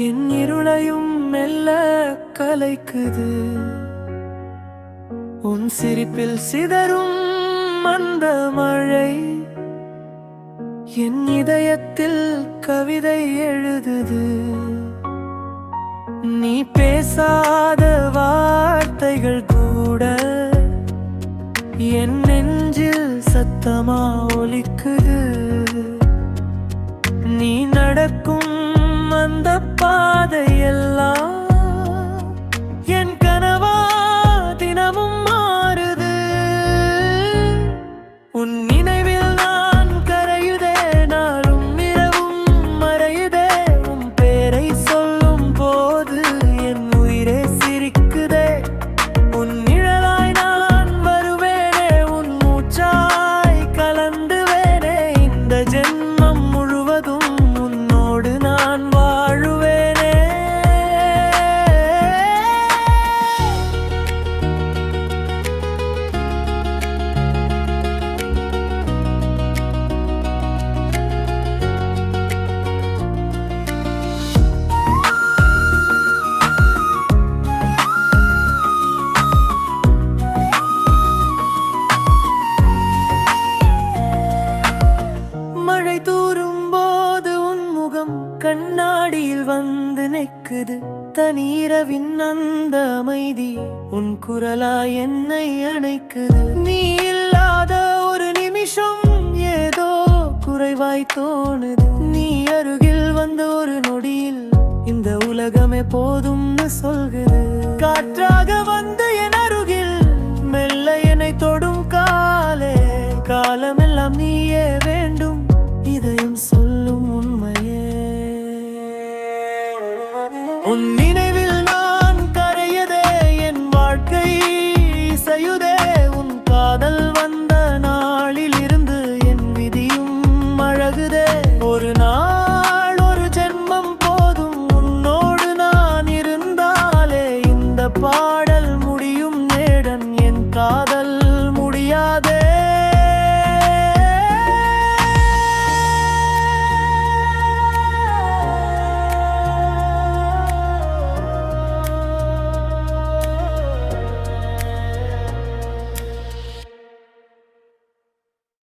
என் இருளையும் மெல்ல கலைக்குது. உன் சிரிப்பில் சிதறும் அந்த மழை என் இதயத்தில் கவிதை எழுதுது. நீ பேசாத வார்த்தைகள் கூட என் நெஞ்சில் சத்தமா ஒலிக்குது. நீ நடக்கும் அந்த பாதையெல்லாம் என் கனவா தினமும் மாறுது. உன் நினைவில் நான் கரையுதே, நாளும் இரவும் மறையுதே. உன் பேரை சொல்லும் போது என் உயிரே சிரிக்குதே. உன் நிழலாய் நான் வருவேனே, உன் மூச்சாய் கலந்துவேனே. இந்த ஜென்மம் முழுவதும் உன்னோடு நான் வாழுவேனே. மழை தூறும் போது உன் முகம் கண்ணாடியில் வந்து நிற்குது. தனிரவின் அந்த அமைதி உன் குரலா என்னை அணைக்குது. நீ இல்லாத ஒரு நிமிஷம் ஏதோ குறைவாய் தோணுது. நீ அருகில் வந்த ஒரு நொடியில் இந்த உலகமே போதும்னு சொல்குது. காற்றாக வந்து என் அருகில் மெல்ல என்னை தொடும் காலே காலம்